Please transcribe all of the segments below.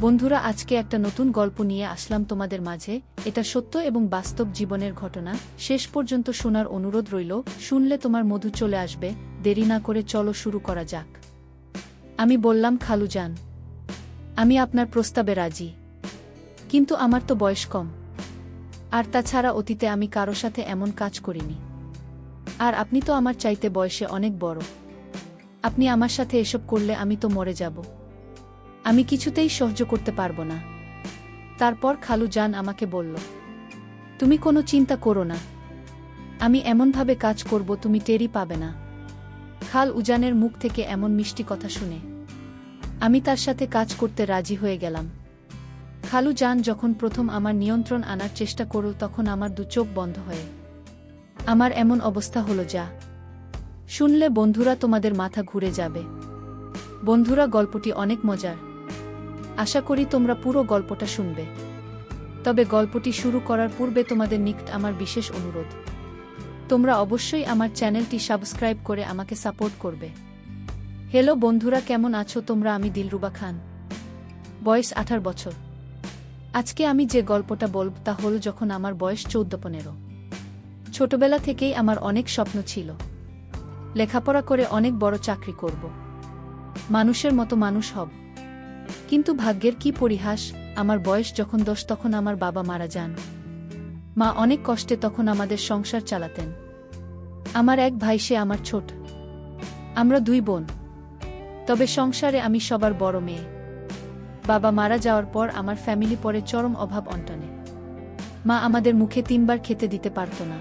বন্ধুরা, আজকে একটা নতুন গল্প নিয়ে আসলাম তোমাদের মাঝে। এটা সত্য এবং বাস্তব জীবনের ঘটনা। শেষ পর্যন্ত শোনার অনুরোধ রইল। শুনলে তোমার মধু চলে আসবে। দেরি না করে চলো শুরু করা যাক। আমি বললাম, খালুজান, আমি আপনার প্রস্তাবে রাজি, কিন্তু আমার তো বয়স কম, আর তাছাড়া অতীতে আমি কারো সাথে এমন কাজ করিনি। আর আপনি তো আমার চাইতে বয়সে অনেক বড়। আপনি আমার সাথে এসব করলে আমি তো মরে যাব। আমি কিছুতেই সহ্য করতে পারবো না। তারপর খালুজান আমাকে বলল, তুমি কোনো চিন্তা করো না, আমি এমনভাবে কাজ করব তুমি টেরই পাবে না। খাল উজানের মুখ থেকে এমন মিষ্টি কথা শুনে আমি তার সাথে কাজ করতে রাজি হয়ে গেলাম। খালুজান যখন প্রথম আমার নিয়ন্ত্রণ আনার চেষ্টা করল, তখন আমার দু চোখ বন্ধ হয়ে আমার এমন অবস্থা হলো যা শুনলে বন্ধুরা তোমাদের মাথা ঘুরে যাবে। বন্ধুরা, গল্পটি অনেক মজার। আশা করি তোমরা পুরো গল্পটা শুনবে। তবে গল্পটি শুরু করার পূর্বে তোমাদের নিকট আমার বিশেষ অনুরোধ, তোমরা অবশ্যই আমার চ্যানেলটি সাবস্ক্রাইব করে আমাকে সাপোর্ট করবে। হ্যালো বন্ধুরা, কেমন আছো তোমরা? আমি দিলরুবা খান, বয়স 18 বছর। আজকে আমি যে গল্পটা বলব তা হল যখন আমার বয়স 14-15। ছোটবেলা থেকেই আমার অনেক স্বপ্ন ছিল, লেখাপড়া করে অনেক বড় চাকরি করব, মানুষের মতো মানুষ হব। কিন্তু ভাগ্যের কি পরিহাস, আমার বয়স যখন 10 তখন আমার বাবা মারা যান। মা অনেক কষ্টে তখন আমাদের সংসার চালাতেন। আমার এক ভাই, সে আমার ছোট। আমরা 2 বোন, তবে সংসারে আমি সবার বড় মেয়ে। বাবা মারা যাওয়ার পর আমার ফ্যামিলি পড়ে চরম অভাব অনটনে। মা আমাদের মুখে 3 বার খেতে দিতে পারত না।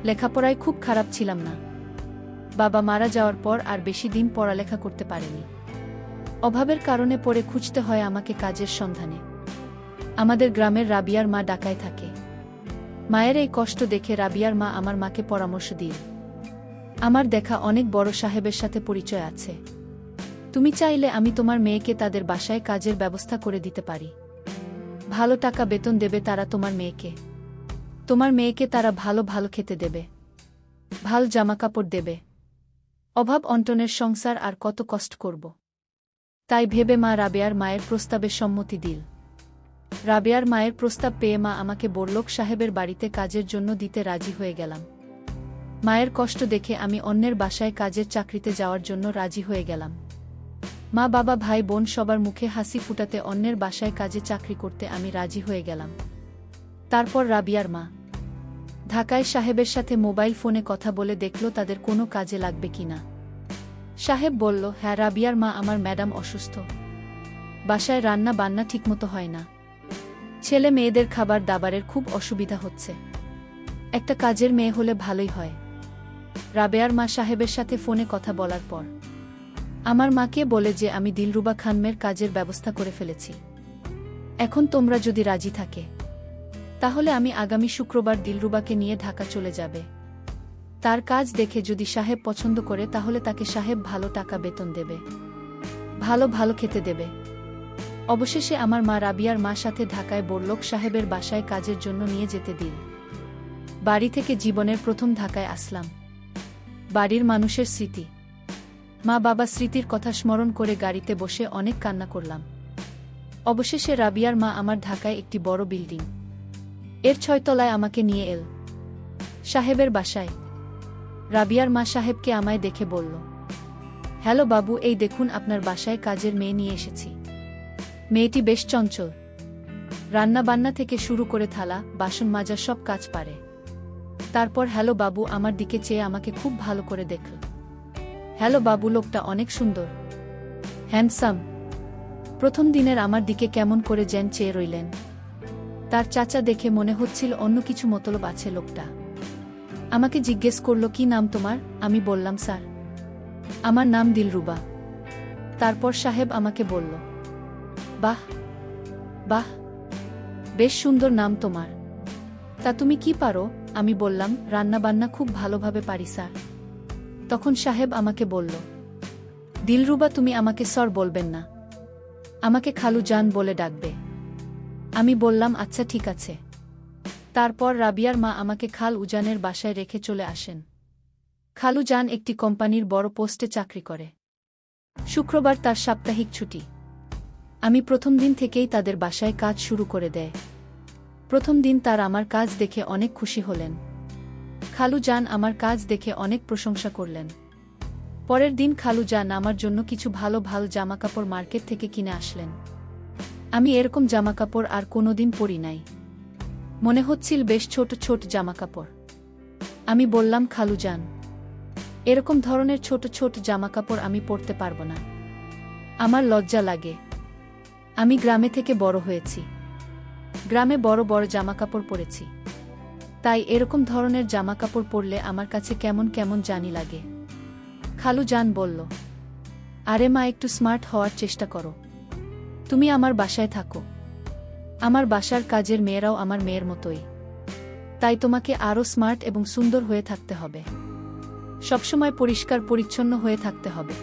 লেখাপড়ায় খুব খারাপ ছিলাম না। বাবা মারা যাওয়ার পর আর বেশি দিন পড়ালেখা করতে পারিনি। অভাবের কারণে পড়ে খুঁজতে হয় আমাকে কাজের সন্ধানে। আমাদের গ্রামের রাবিয়ার মা ঢাকায় থাকে। মায়ের এই কষ্ট দেখে রাবিয়ার মা আমার মাকে পরামর্শ দিল, আমার দেখা অনেক বড় সাহেবের সাথে পরিচয় আছে, তুমি চাইলে আমি তোমার মেয়েকে তাদের বাসায় কাজের ব্যবস্থা করে দিতে পারি। ভালো টাকা বেতন দেবে তারা তোমার মেয়েকে তারা ভালো ভালো খেতে দেবে, ভালো জামাকাপড় দেবে। অভাব অনটনের সংসার আর কত কষ্ট করব। তাই ভেবে মা রাবেয়ার মায়ের প্রস্তাবে সম্মতি দিল। রাবেয়ার মায়ের প্রস্তাব পেয়ে মা আমাকে বড়লোক সাহেবের বাড়িতে কাজের জন্য দিতে রাজি হয়ে গেলাম। মায়ের কষ্ট দেখে আমি অন্যের বাসায় কাজের চাকরিতে যাওয়ার জন্য রাজি হয়ে গেলাম। মা, বাবা, ভাই, বোন সবার মুখে হাসি ফুটাতে অন্যের বাসায় কাজে চাকরি করতে আমি রাজি হয়ে গেলাম। তারপর রাবিয়ার মা ঢাকায় সাহেবের সাথে মোবাইল ফোনে কথা বলে দেখল তাদের কোনো কাজে লাগবে কিনা। সাহেব বলল, হ্যাঁ রাবিয়ার মা, আমার ম্যাডাম অসুস্থ, বাসায় রান্না বান্না ঠিকমতো হয় না, ছেলে মেয়েদের খাবার দাবারের খুব অসুবিধা হচ্ছে, একটা কাজের মেয়ে হলে ভালোই হয়। রাবেয়ার মা সাহেবের সাথে ফোনে কথা বলার পর আমার মাকে বলে যে আমি দিলরুবা খানমের কাজের ব্যবস্থা করে ফেলেছি। এখন তোমরা যদি রাজি থাকে তাহলে আমি আগামী শুক্রবার দিলরুবাকে নিয়ে ঢাকা চলে যাবে। তার কাজ দেখে যদি সাহেব পছন্দ করে তাহলে তাকে সাহেব ভালো টাকা বেতন দেবে, ভালো ভালো খেতে দেবে। অবশেষে আমার মা রাবিয়ার মার সাথে ঢাকায় বড়লোক সাহেবের বাসায় কাজের জন্য নিয়ে যেতে দিল। বাড়ি থেকে জীবনের প্রথম ঢাকায় আসলাম। বাড়ির মানুষের স্মৃতি, মা বাবা স্মৃতির কথা স্মরণ করে গাড়িতে বসে অনেক কান্না করলাম। অবশেষে রাবিয়ার মা আমার ঢাকায় একটি বড় বিল্ডিং এর 6 তলায় আমাকে নিয়ে এল সাহেবের বাসায়। রাবিয়ার মা সাহেবকে আমায় দেখে বলল, হ্যালো বাবু, এই দেখুন আপনার বাসায় কাজের মেয়ে নিয়ে এসেছি। মেয়েটি বেশ চঞ্চল, রান্না বান্না থেকে শুরু করে থালা বাসন মাজা সব কাজ পারে। তারপর হ্যালো বাবু আমার দিকে চেয়ে আমাকে খুব ভালো করে দেখল। হ্যালো বাবু, লোকটা অনেক সুন্দর, হ্যান্ডসাম। প্রথম দিনের আমার দিকে কেমন করে যেন চেয়ে রইলেন। তার চাচা দেখে মনে হচ্ছিল অন্য কিছু মতলব আছে লোকটা। আমাকে জিজ্ঞেস করল, কি নাম তোমার? আমি বললাম, স্যার, আমার নাম দিলরুবা। তারপর সাহেব আমাকে বলল, বাহ বাহ, বেশ সুন্দর নাম তোমার। তা তুমি কি পারো? আমি বললাম, রান্না বান্না খুব ভালোভাবে পারি স্যার। তখন সাহেব আমাকে বলল, দিলরুবা, তুমি আমাকে স্যার বলবেন না, আমাকে খালুজান বলে ডাকবে। আমি বললাম, আচ্ছা ঠিক আছে। তারপর রাবিয়ার মা আমাকে খাল উজানের বাসায় রেখে চলে আসেন। খালুজান একটি কোম্পানির বড় পোস্টে চাকরি করে। শুক্রবার তার সাপ্তাহিক ছুটি। আমি প্রথম দিন থেকেই তাদের বাসায় কাজ শুরু করে দেয়। প্রথম দিন তার আমার কাজ দেখে অনেক খুশি হলেন। খালু জান আমার কাজ দেখে অনেক প্রশংসা করলেন। পরের দিন খালু জান আমার জন্য কিছু ভালো ভালো জামাকাপড় মার্কেট থেকে কিনে আসলেন। আমি এরকম জামাকাপড় আর কোনোদিন পরি নাই। মনে হচ্ছিল বেশ ছোট ছোট জামাকাপড়। আমি বললাম, খালু জান, এরকম ধরনের ছোট ছোট জামাকাপড় আমি পরতে পারবো না। আমার লজ্জা লাগে। আমি গ্রামে থেকে বড় হয়েছি, গ্রামে বড় বড় জামাকাপড় পরেছি, তাই এরকম ধরনের জামাকাপড় পরলে আমার কাছে কেমন কেমন জানি লাগে। খালু জান বলল, আরে মা, একটু স্মার্ট হওয়ার চেষ্টা করো। তুমি আমার বাসায় থাকো, আমার বাসার কাজের মেয়েরাও আমার মেয়ের মতোই, তাই তোমাকে আরও স্মার্ট এবং সুন্দর হয়ে থাকতে হবে। সবসময় পরিষ্কার পরিচ্ছন্ন হয়ে থাকতে হবে।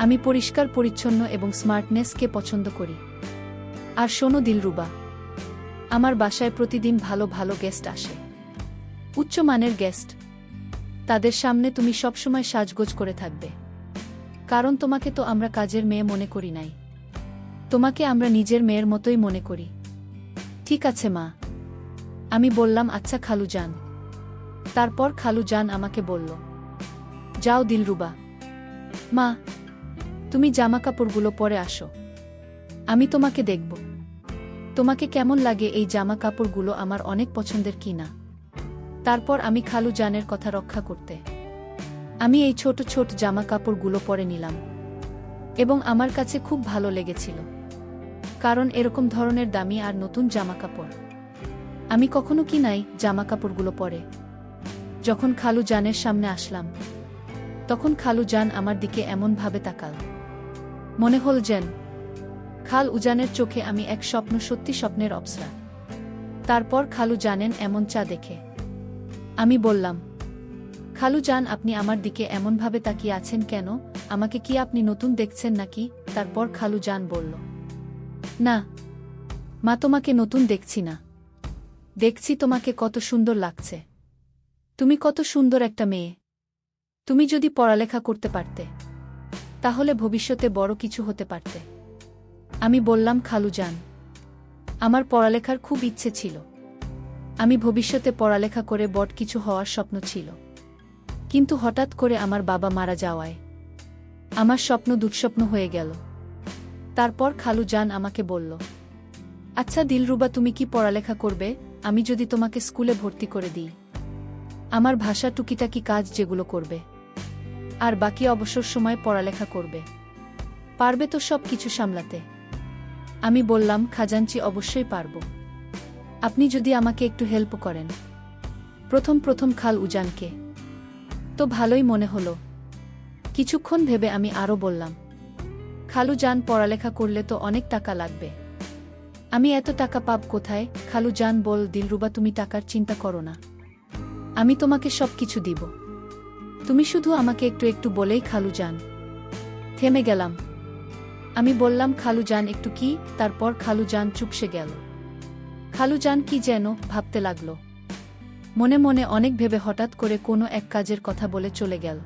আমি পরিষ্কার পরিচ্ছন্ন এবং স্মার্টনেসকে পছন্দ করি। আর শোনো দিলরুবা, আমার বাসায় প্রতিদিন ভালো ভালো গেস্ট আসে, উচ্চমানের গেস্ট। তাদের সামনে তুমি সবসময় সাজগোজ করে থাকবে, কারণ তোমাকে তো আমরা কাজের মেয়ে মনে করি নাই, তোমাকে আমরা নিজের মেয়ের মতোই মনে করি। ঠিক আছে মা। আমি বললাম, আচ্ছা খালু জান। তারপর খালু জান আমাকে বলল, যাও দিলরুবা, মা, তুমি জামাকাপড়গুলো পরে আসো, আমি তোমাকে দেখব। তোমাকে কেমন লাগে এই জামা কাপড়গুলো, আমার অনেক পছন্দের কিনা। তারপর আমি খালু জানের কথা রক্ষা করতে আমি এই ছোট ছোট জামা কাপড়গুলো পরে নিলাম, এবং আমার কাছে খুব ভালো লেগেছিল, কারণ এরকম ধরনের দামি আর নতুন জামা কাপড় আমি কখনো কিনাই। জামা কাপড়গুলো পরে যখন খালু জানের সামনে আসলাম, তখন খালু জান আমার দিকে এমনভাবে তাকাল, মনে হল যেন খাল উজানের চোখে আমি এক স্বপ্ন, সত্যি স্বপ্নের অপ্সরা। তারপর খালু জানেন এমন চা দেখে আমি বললাম, খালু জান, আপনি আমার দিকে এমনভাবে তাকিয়ে আছেন কেন? আমাকে কি আপনি নতুন দেখছেন নাকি? তারপর খালু জান বলল, না মা, তোমাকে নতুন দেখছি না, দেখছি তোমাকে কত সুন্দর লাগছে। তুমি কত সুন্দর একটা মেয়ে। তুমি যদি পড়ালেখা করতে পারতে, তাহলে ভবিষ্যতে বড় কিছু হতে পারতে। আমি বললাম, খালু জান, আমার পড়ালেখার খুব ইচ্ছে ছিল। আমি ভবিষ্যতে পড়ালেখা করে বড় কিছু হওয়ার স্বপ্ন ছিল, কিন্তু হঠাৎ করে আমার বাবা মারা যাওয়ায় আমার স্বপ্ন দুঃস্বপ্ন হয়ে গেল। তারপর খালু জান আমাকে বলল, আচ্ছা দিলরুবা, তুমি কি পড়ালেখা করবে? আমি যদি তোমাকে স্কুলে ভর্তি করে দিই, আমার ভাষা টুকিটাকি কাজ যেগুলো করবে, আর বাকি অবসর সময় পড়ালেখা করবে, পারবে তো সব কিছু সামলাতে? আমি বললাম, খাজাঞ্চি, অবশ্যই পারব, আপনি যদি আমাকে একটু হেল্প করেন। প্রথম প্রথম খাল উজানকে তো ভালোই মনে হলো। কিছুক্ষণ ভেবে আমি আরও বললাম, খালু জান, পড়ালেখা করলে তো অনেক টাকা লাগবে, আমি এত টাকা পাব কোথায়? খালু জান বল, দিলরুবা, তুমি টাকার চিন্তা করো না, আমি তোমাকে সব কিছু দিব, তুমি শুধু আমাকে একটু একটু বলেই। খালু জান থেমে গেলাম। আমি বললাম, খালু জান একটু কি? তারপর খালু জান চুপসে গেল। খালু জান কি যেন ভাবতে লাগল, মনে মনে অনেক ভেবে হঠাৎ করে কোনো এক কাজের কথা বলে চলে গেল।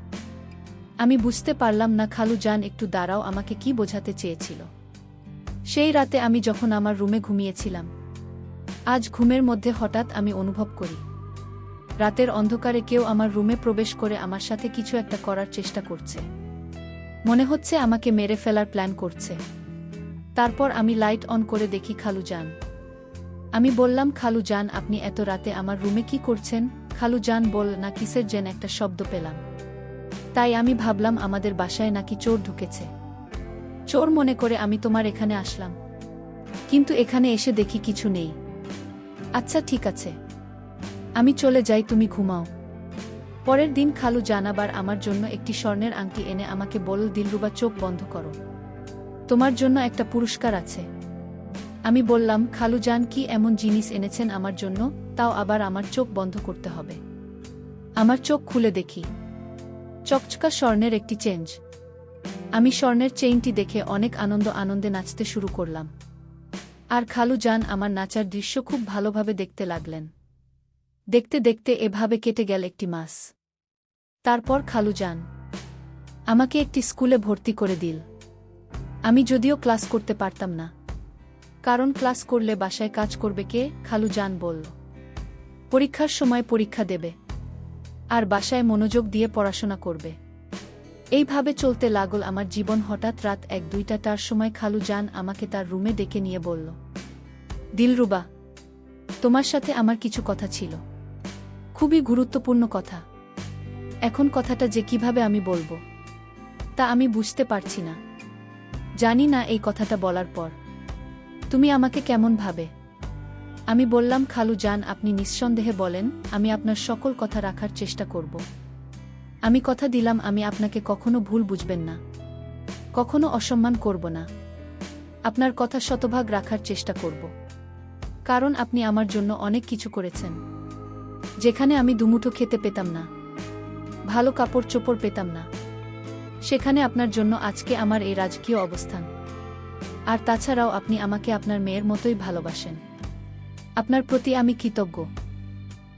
আমি বুঝতে পারলাম না খালু জান একটু দাঁড়াও আমাকে কি বোঝাতে চেয়েছিল। সেই রাতে আমি যখন আমার রুমে ঘুমিয়েছিলাম, আজ ঘুমের মধ্যে হঠাৎ আমি অনুভব করি রাতের অন্ধকারে কেউ আমার রুমে প্রবেশ করে আমার সাথে কিছু একটা করার চেষ্টা করছে। মনে হচ্ছে আমাকে মেরে ফেলার প্ল্যান করছে। তারপর আমি লাইট অন করে দেখি খালু জান। আমি বললাম, খালু জান, আপনি এত রাতে আমার রুমে কি করছেন? খালু জান বল, না কিসের যেন একটা শব্দ পেলাম, তাই আমি ভাবলাম আমাদের বাসায় নাকি চোর ঢুকেছে। চোর মনে করে আমি তোমার এখানে আসলাম, কিন্তু এখানে এসে দেখি কিছু নেই। আচ্ছা ঠিক আছে, আমি চলে যাই, তুমি ঘুমাও। পরের দিন খালু জান আবার আমার জন্য একটি স্বর্ণের আংটি এনে আমাকে বলল, দিলরুবা, চোখ বন্ধ করো, তোমার জন্য একটা পুরস্কার আছে। আমি বললাম, খালু জান, কি এমন জিনিস এনেছেন আমার জন্য, তাও আবার আমার চোখ বন্ধ করতে হবে? আমার চোখ খুলে দেখি চকচকা স্বর্ণের একটি চেঞ্জ। আমি স্বর্ণের চেইনটি দেখে অনেক আনন্দে নাচতে শুরু করলাম, আর খালু জান আমার নাচার দৃশ্য খুব ভালোভাবে দেখতে লাগলেন। দেখতে দেখতে এভাবে কেটে গেল একটি মাস। তারপর খালু জান আমাকে একটি স্কুলে ভর্তি করে দিল। আমি যদিও ক্লাস করতে পারতাম না, কারণ ক্লাস করলে বাসায় কাজ করবে কে, খালু জান বলল। পরীক্ষার সময় পরীক্ষা দেবে, আর বাসায় মনোযোগ দিয়ে পড়াশোনা করবে। এইভাবে চলতে লাগল আমার জীবন। হঠাৎ রাত 1-2টার সময় খালু জান আমাকে তার রুমে ডেকে নিয়ে বলল, দিলরুবা, তোমার সাথে আমার কিছু কথা ছিল, খুবই গুরুত্বপূর্ণ কথা। এখন কথাটা যে কিভাবে আমি বলবো তা আমি বুঝতে পারছি না। জানি না এই কথাটা বলার পর তুমি আমাকে কেমন ভাবে। আমি বললাম, খালু জান, আপনি নিঃসন্দেহে বলেন, আমি আপনার সকল কথা রাখার চেষ্টা করব। আমি কথা দিলাম আমি আপনাকে কখনো ভুল বুঝবেন না, কখনো অসম্মান করব না। আপনার কথা শতভাগ রাখার চেষ্টা করব, কারণ আপনি আমার জন্য অনেক কিছু করেছেন। যেখানে আমি দুমুঠো খেতে পেতাম না, ভালো কাপড় চোপড় পেতাম না, সেখানে আপনার জন্য আজকে আমার এই রাজকীয় অবস্থান। আর তাছাড়াও আপনি আমাকে আপনার মেয়ের মতোই ভালোবাসেন। আপনার প্রতি আমি কৃতজ্ঞ।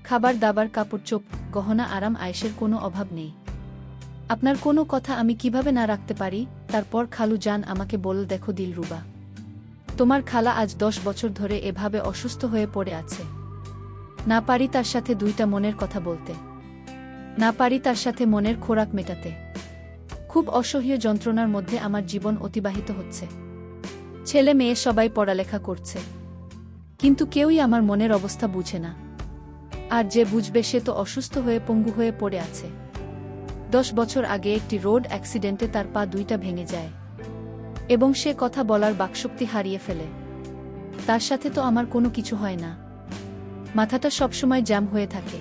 খাবার দাবার, কাপড় চোপ, গহনা, আরাম আয়েশের কোনো অভাব নেই। আপনার কোনো কথা আমি কিভাবে না রাখতে পারি। তারপর খালু জান আমাকে বলল, দেখো দিলরুবা, তোমার খালা আজ 10 বছর ধরে এভাবে অসুস্থ হয়ে পড়ে আছে। না পারি তার সাথে 2টা মনের কথা বলতে, না পারি তার সাথে মনের খোরাক মেটাতে। খুব অসহ্য যন্ত্রণার মধ্যে আমার জীবন অতিবাহিত হচ্ছে। ছেলে মেয়ে সবাই পড়ালেখা করছে, কিন্তু কেউই আমার মনের অবস্থা বুঝে না। আর যে বুঝবে সে তো অসুস্থ হয়ে পঙ্গু হয়ে পড়ে আছে। 10 বছর আগে একটি রোড অ্যাক্সিডেন্টে তার পা 2টা ভেঙে যায় এবং সে কথা বলার বাকশক্তি হারিয়ে ফেলে। তার সাথে তো আমার কোনো কিছু হয় না। মাথাটা সবসময় জ্যাম হয়ে থাকে,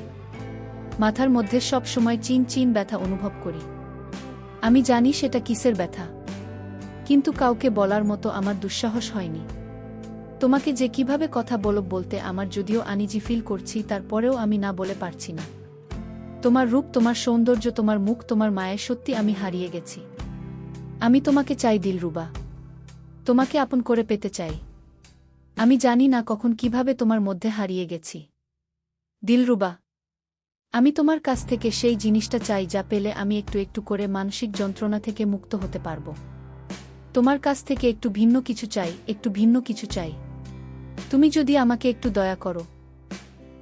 মাথার মধ্যে সব সময় চিন চিন ব্যথা অনুভব করি। আমি জানি সেটা কিসের ব্যথা, কিন্তু কাউকে বলার মতো আমার দুঃসাহস হয়নি। তোমাকে যে কিভাবে কথা বলতে আমার যদিও আনিজি ফিল করছি, তারপরেও আমি না বলে পারছি না। তোমার রূপ, তোমার সৌন্দর্য, তোমার মুখ, তোমার মায়ের, সত্যি আমি হারিয়ে গেছি। আমি তোমাকে চাই দিলরুবা, তোমাকে আপন করে পেতে চাই। আমি জানি না কখন কিভাবে তোমার মধ্যে হারিয়ে গেছি। দিলরুবা, আমি তোমার কাছ থেকে সেই জিনিসটা চাই যা পেলে আমি একটু একটু করে মানসিক যন্ত্রণা থেকে মুক্ত হতে পারব। তোমার কাছ থেকে একটু ভিন্ন কিছু চাই, একটু ভিন্ন কিছু চাই। তুমি যদি আমাকে একটু দয়া করো,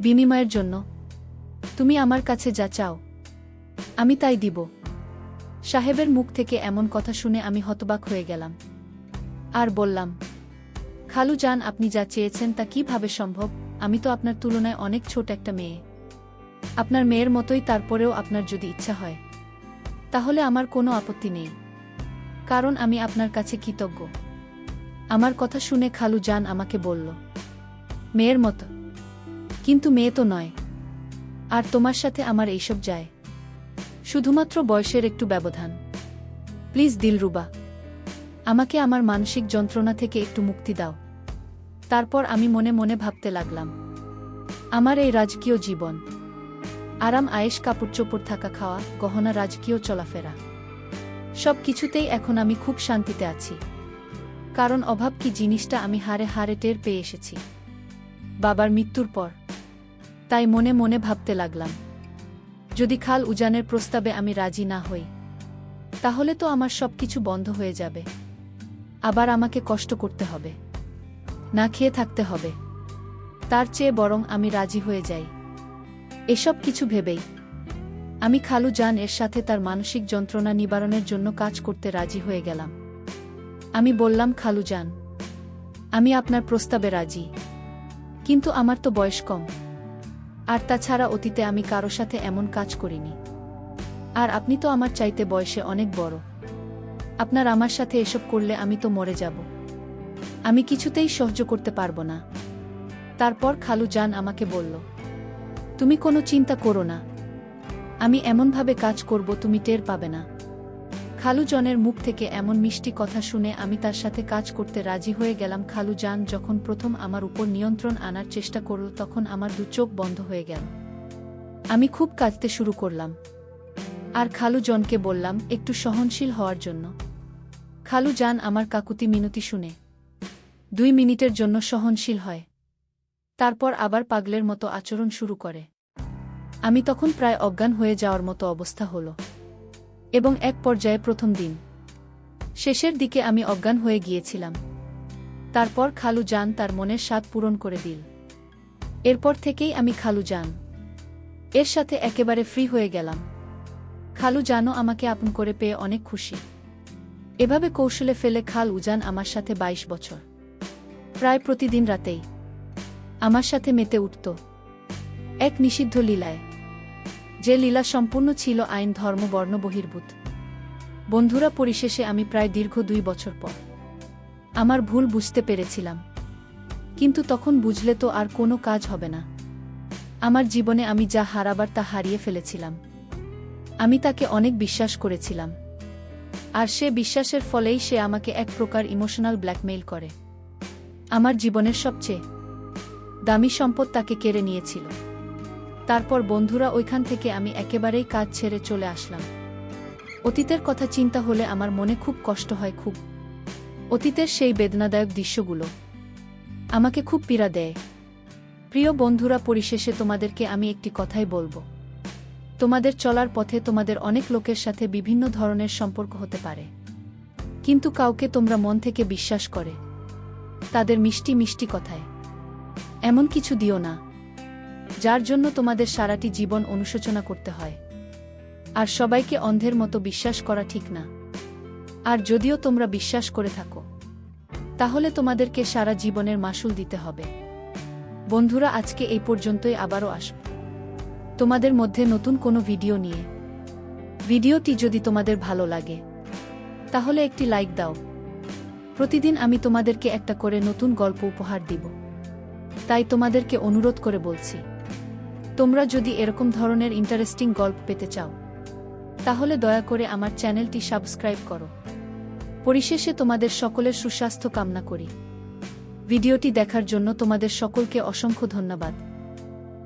বিনিময়ের জন্য তুমি আমার কাছে যা চাও আমি তাই দিব। সাহেবের মুখ থেকে এমন কথা শুনে আমি হতবাক হয়ে গেলাম আর বললাম, খালু জান, আপনি যা চেয়েছেন তা কিভাবে সম্ভব? আমি তো আপনার তুলনায় অনেক ছোট একটা মেয়ে, আপনার মেয়ের মতোই। তারপরেও আপনার যদি ইচ্ছা হয় তাহলে আমার কোনো আপত্তি নেই, কারণ আমি আপনার কাছে কৃতজ্ঞ। আমার কথা শুনে খালু জান আমাকে বলল, মেয়ের মতো? কিন্তু মেয়ে তো নয়। আর তোমার সাথে আমার এইসব যায়, শুধুমাত্র বয়সের একটু ব্যবধান। প্লিজ দিলরুবা, আমাকে আমার মানসিক যন্ত্রণা থেকে একটু মুক্তি দাও। তারপর আমি মনে মনে ভাবতে লাগলাম, আমার এই রাজকীয় জীবন, আরাম আয়েশ, কাপড় চোপড়, থাকা, খাওয়া, গহনা, রাজকীয় চলাফেরা, সব কিছুতেই এখন আমি খুব শান্তিতে আছি। কারণ অভাব কি জিনিসটা আমি হারে হারে টের পেয়ে এসেছি বাবার মৃত্যুর পর। তাই মনে মনে ভাবতে লাগলাম, যদি খাল উজানের প্রস্তাবে আমি রাজি না হই, তাহলে তো আমার সবকিছু বন্ধ হয়ে যাবে। আবার আমাকে কষ্ট করতে হবে, না খেয়ে থাকতে হবে। তার চেয়ে বরং আমি রাজি হয়ে যাই। এসব কিছু ভেবেই আমি খালু জান এর সাথে তার মানসিক যন্ত্রণা নিবারণের জন্য কাজ করতে রাজি হয়ে গেলাম। আমি বললাম, খালু জান, আমি আপনার প্রস্তাবে রাজি, কিন্তু আমার তো বয়স কম। আর তাছাড়া অতীতে আমি কারো সাথে এমন কাজ করিনি। আর আপনি তো আমার চাইতে বয়সে অনেক বড়। আপনার আমার সাথে এসব করলে আমি তো মরে যাব। আমি কিছুতেই সহ্য করতে পারবো না। তারপর খালু জান আমাকে বলল, তুমি কোনো চিন্তা করো না, আমি এমনভাবে কাজ করব তুমি টের পাবে না। খালু জনের মুখ থেকে এমন মিষ্টি কথা শুনে আমি তার সাথে কাজ করতে রাজি হয়ে গেলাম। খালু জান যখন প্রথম আমার উপর নিয়ন্ত্রণ আনার চেষ্টা করল, তখন আমার 2 চোখ বন্ধ হয়ে গেল। আমি খুব কাঁদতে শুরু করলাম আর খালু জনকে বললাম একটু সহনশীল হওয়ার জন্য। খালু জান আমার কাকুতি মিনতি শুনে 2 মিনিটের জন্য সহনশীল হয়, তারপর আবার পাগলের মতো আচরণ শুরু করে। আমি তখন প্রায় অজ্ঞান হয়ে যাওয়ার মতো অবস্থা হলো এবং এক পর্যায়ে প্রথম দিন শেষের দিকে আমি অজ্ঞান হয়ে গিয়েছিলাম। তারপর খালু জান তার মনের স্বাদ পূরণ করে দিল। এরপর থেকেই আমি খালু জান এর সাথে একেবারে ফ্রি হয়ে গেলাম। খালু জানও আমাকে আপন করে পেয়ে অনেক খুশি। এভাবে কৌশলে ফেলে খাল উজান আমার সাথে 22 বছর প্রায় প্রতিদিন রাতেই আমার সাথে মেতে উঠত এক নিষিদ্ধ লীলায়, যে লীলা সম্পূর্ণ ছিল আইন ধর্ম বর্ণ বহির্ভূত। বন্ধুরা, পরিশেষে আমি প্রায় দীর্ঘ 2 বছর পর আমার ভুল বুঝতে পেরেছিলাম, কিন্তু তখন বুঝলে তো আর কোনো কাজ হবে না। আমার জীবনে আমি যা হারাবার তা হারিয়ে ফেলেছিলাম। আমি তাকে অনেক বিশ্বাস করেছিলাম, আর সে বিশ্বাসের ফলেই সে আমাকে এক প্রকার ইমোশনাল ব্ল্যাকমেইল করে। আমার জীবনের সবচেয়ে দামি সম্পদ তাকে কেড়ে নিয়েছিল। তারপর বন্ধুরা, ওইখান থেকে আমি একেবারেই কাজ ছেড়ে চলে আসলাম। অতীতের কথা চিন্তা হলে আমার মনে খুব কষ্ট হয়, খুব। অতীতের সেই বেদনাদায়ক দৃশ্যগুলো আমাকে খুব পীড়া দেয়। প্রিয় বন্ধুরা, পরিশেষে তোমাদেরকে আমি একটি কথাই বলবো। তোমাদের চলার পথে তোমাদের অনেক লোকের সাথে বিভিন্ন ধরনের সম্পর্ক হতে পারে, কিন্তু কাউকে তোমরা মন থেকে বিশ্বাস করে তাদের মিষ্টি মিষ্টি কথায় এমন কিছু দিও না যার জন্য তোমাদের সারাটি জীবন অনুশোচনা করতে হয়। আর সবাইকে অন্ধের মতো বিশ্বাস করা ঠিক না। আর যদিও তোমরা বিশ্বাস করে থাকো, তাহলে তোমাদেরকে সারা জীবনের মাসুল দিতে হবে। বন্ধুরা, আজকে এই পর্যন্তই। আবারও আসব তোমাদের মধ্যে নতুন কোনো ভিডিও নিয়ে। ভিডিওটি যদি তোমাদের ভালো লাগে তাহলে একটি লাইক দাও। প্রতিদিন আমি তোমাদেরকে একটা করে নতুন গল্প উপহার দিব, তাই তোমাদেরকে অনুরোধ করে বলছি, তোমরা যদি এরকম ধরনের ইন্টারেস্টিং গল্প পেতে চাও তাহলে দয়া করে আমার চ্যানেলটি সাবস্ক্রাইব করো। পরিশেষে তোমাদের সকলের সুস্বাস্থ্য কামনা করি। ভিডিওটি দেখার জন্য তোমাদের সকলকে অসংখ্য ধন্যবাদ।